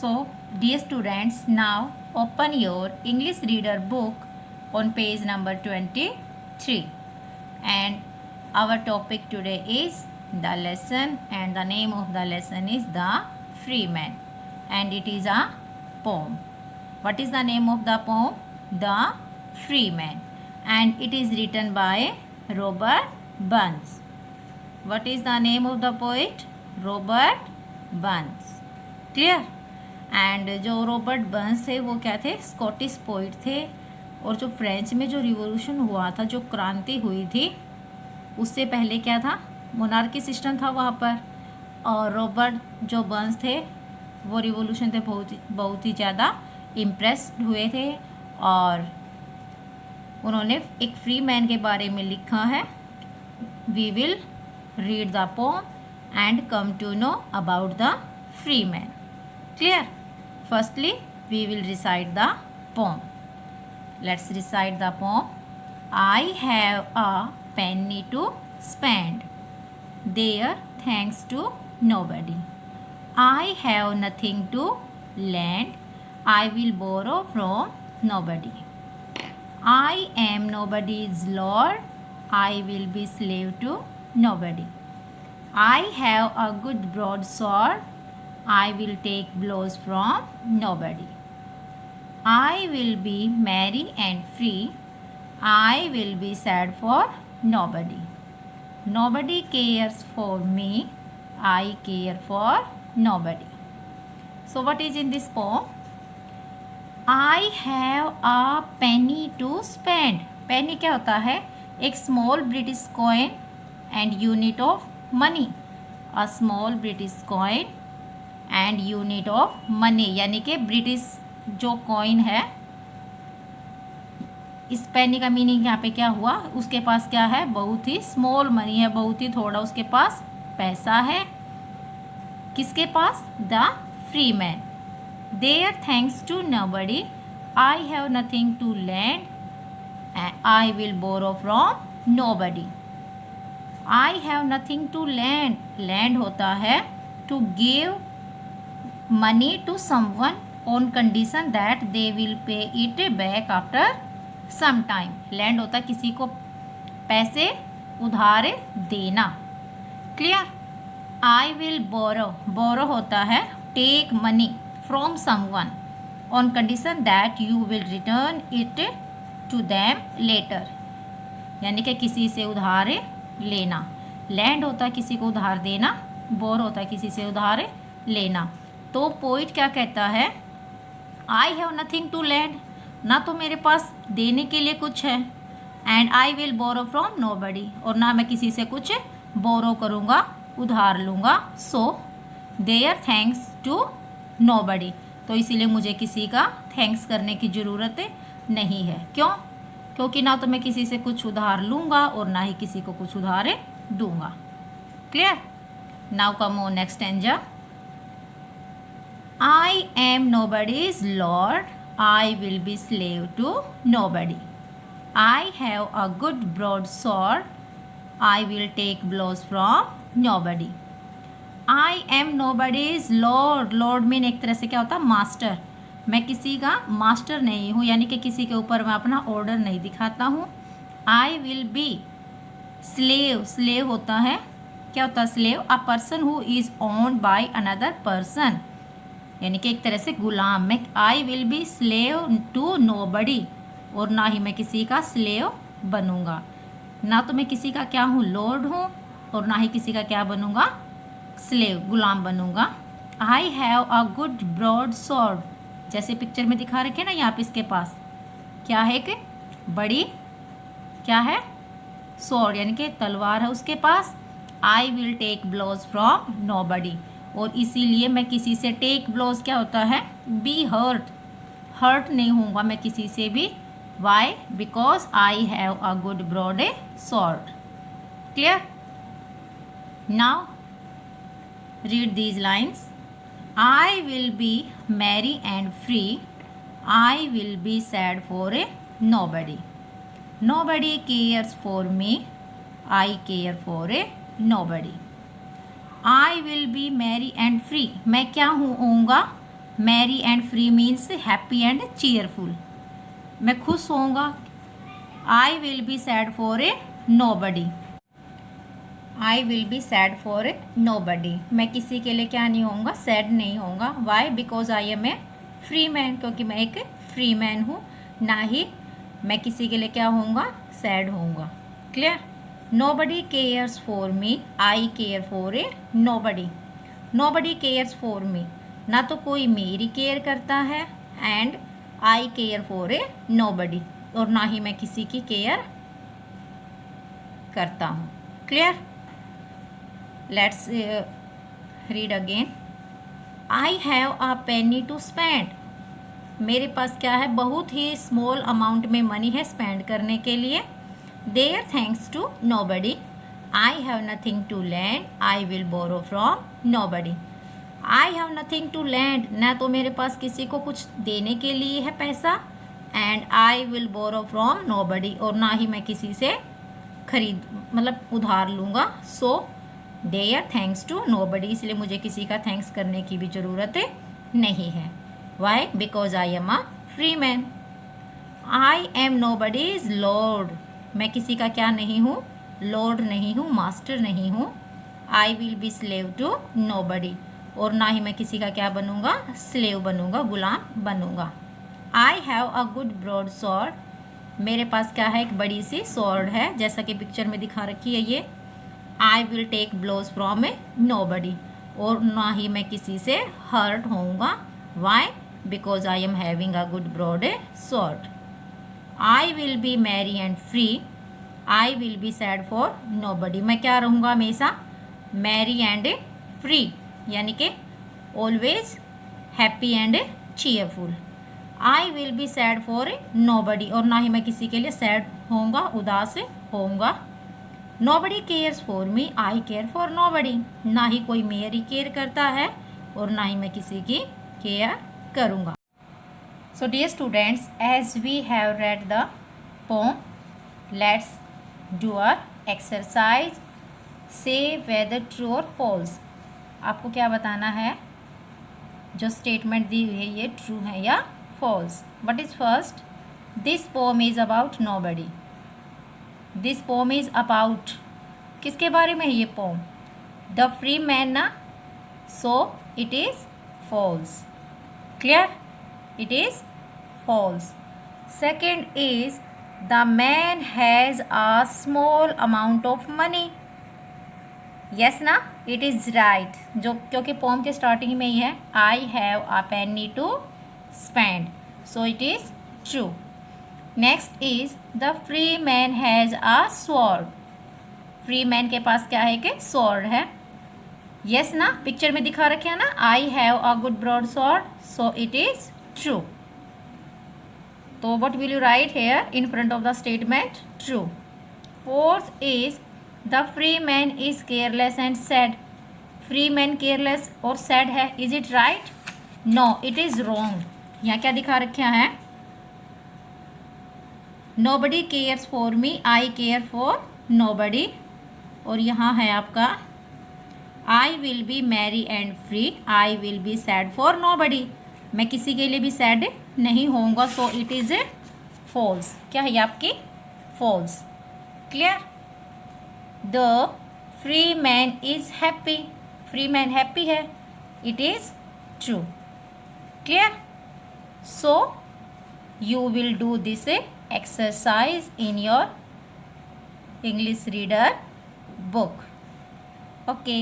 So, dear students, now open your English reader book on page number 23. And our topic today is the lesson, and the name of the lesson is The Free Man, and it is a poem. What is the name of the poem? The Free Man, and it is written by Robert Burns. What is the name of the poet? Robert Burns. Clear? And जो Robert Burns थे वो क्या थे? Scottish poet थे। और जो French में जो रिवॉल्यूशन हुआ था, जो क्रांति हुई थी, उससे पहले क्या था? मोनार्की सिस्टम था वहाँ पर। और रॉबर्ट जो बर्न्स थे वो रिवॉल्यूशन थे बहुत ही ज़्यादा इम्प्रेस्ड हुए थे, और उन्होंने एक फ्री मैन के बारे में लिखा है। We will read the poem and come to know about the free man. Clear? Firstly, we will recite the poem. Let's recite the poem. I have a penny to spend, there thanks to nobody. I have nothing to lend, I will borrow from nobody. I am nobody's lord, I will be slave to nobody. I have a good broadsword, I will take blows from nobody. I will be merry and free, I will be sad for nobody. Nobody cares for me, I care for nobody. So what is in this poem? I have a penny to spend. Penny क्या होता है? एक small British coin and unit of money. A small British coin and unit of money, यानी कि British जो coin है, इस पेनी का मीनिंग यहाँ पे क्या हुआ? उसके पास क्या है? बहुत ही स्मॉल मनी है, बहुत ही थोड़ा उसके पास पैसा है। किसके पास? The free man. There thanks to nobody, I have nothing to lend, I will borrow from nobody. I have nothing to lend. Lend होता है to give money to someone on condition that they will pay it back after some time. lend होता है किसी को पैसे उधार देना. Clear? I will borrow. borrow होता है take money from someone on condition that you will return it to them later. यानी कि किसी से उधार लेना. lend होता है किसी को उधार देना, borrow होता है किसी से उधार लेना. तो पोइट क्या कहता है? I have nothing to lend, ना तो मेरे पास देने के लिए कुछ है, and I will borrow from nobody, और ना मैं किसी से कुछ बोरो करूँगा, उधार लूँगा. So there thanks to nobody. तो इसीलिए मुझे किसी का थैंक्स करने की ज़रूरत नहीं है. क्यों? क्योंकि ना तो मैं किसी से कुछ उधार लूँगा और ना ही किसी को कुछ उधार दूँगा. Clear? Now come on next stanza. I am nobody's lord, I will be slave to nobody. I have a good broadsword, I will take blows from nobody. I am nobody's lord. lord mean एक तरह से क्या होता है? Master. मैं किसी का master नहीं हूँ, यानी कि किसी के ऊपर मैं अपना ऑर्डर नहीं दिखाता हूँ. I will be slave. slave होता है, क्या होता है slave? A person who is owned by another person, यानी कि एक तरह से गुलाम. मैं I will be slave to nobody, और ना ही मैं किसी का स्लेव बनूंगा. ना तो मैं किसी का क्या हूँ? लॉर्ड हूँ, और ना ही किसी का क्या बनूंगा? स्लेव, गुलाम बनूंगा. I have a good broad sword, जैसे पिक्चर में दिखा रखे ना यहाँ पे, इसके पास क्या है? कि बड़ी क्या है? स्वॉर्ड, यानी कि तलवार है उसके पास. I will take blows from nobody, और इसीलिए मैं किसी से टेक ब्लोज क्या होता है? B hurt. हर्ट नहीं होऊंगा मैं किसी से भी. Why? Because I have a good broad sword. Clear? Now read these lines. I will be merry and free, I will be sad for nobody. Nobody cares for me, I care for nobody. I will be merry and free. मैं क्या होऊंगा? Merry and free means happy and cheerful. मैं खुश होऊंगा। I will be sad for a nobody. I will be sad for a nobody. मैं किसी के लिए क्या नहीं होऊंगा, सैड नहीं होऊंगा। Why? Because I am a free man, क्योंकि मैं एक फ्री मैन हूँ। ना ही मैं किसी के लिए क्या होऊंगा, सैड होऊंगा। Clear? Nobody cares for me, I care for a nobody. Nobody cares for me, ना तो कोई मेरी केयर करता है, and I care for a nobody, और ना ही मैं किसी की केयर करता हूँ। Clear? Let's read again. I have a penny to spend. मेरे पास क्या है, बहुत ही स्मॉल अमाउंट में मनी है स्पेंड करने के लिए। There thanks to nobody. I have nothing to lend, I will borrow from nobody. I have nothing to lend, ना तो मेरे पास किसी को कुछ देने के लिए है पैसा, and I will borrow from nobody, और ना ही मैं किसी से मतलब उधार लूँगा। So there thanks to nobody, इसलिए मुझे किसी का थैंक्स करने की भी ज़रूरत नहीं है। Why? Because I am a free man. I am nobody's lord. मैं किसी का क्या नहीं हूँ, लॉर्ड नहीं हूँ, मास्टर नहीं हूँ। I will be slave to nobody, और ना ही मैं किसी का क्या बनूंगा, स्लेव बनूंगा, गुलाम बनूंगा। I have a good broad sword. मेरे पास क्या है, एक बड़ी सी स्वॉर्ड है, जैसा कि पिक्चर में दिखा रखी है ये। I will take blows from a nobody, और ना ही मैं किसी से हर्ट होऊंगा। Why? Because I am having a good broad sword. I will be merry and free, I will be sad for nobody. मैं क्या रहूँगा हमेशा, मैरी एंड फ्री, यानी कि always happy and cheerful. I will be sad for nobody, और ना ही मैं किसी के लिए सैड होऊंगा, उदास होऊंगा। Nobody cares for me, I care for nobody. ना ही कोई मेरी केयर करता है, और ना ही मैं किसी की केयर करूँगा। So dear students, as we have read the poem, let's do our exercise. Say whether true और फॉल्स। आपको क्या बताना है, जो स्टेटमेंट दी हुई है ये ट्रू है या false. What is first? This poem is about nobody. This poem is about, किसके बारे में है ये पोम? द फ्री मैन ना, so it is false. Clear? It is false. Second is the man has a small amount of money. Yes ना, it is right, जो क्योंकि poem के स्टार्टिंग में ही है, I have a penny to spend, so it is true. Next is the free man has a sword. Free man के पास क्या है कि स्वॉर्ड है। यस ना, पिक्चर में दिखा रखे हैं ना, I have a good broad sword, so it is true. तो what will you write here in front of the statement? True. Fourth is the free man is careless and sad. Free man careless और sad है, is it right? No, it is wrong. यहाँ क्या दिखा रखे हैं? Nobody cares for me, I care for nobody, और यहाँ है आपका I will be merry and free, I will be sad for nobody. मैं किसी के लिए भी सैड नहीं होऊंगा, so it is a false. क्या है ये आपकी? False. Clear? The free man is happy. Free man happy है, it is true. Clear? So you will do this exercise in your English reader book. Okay.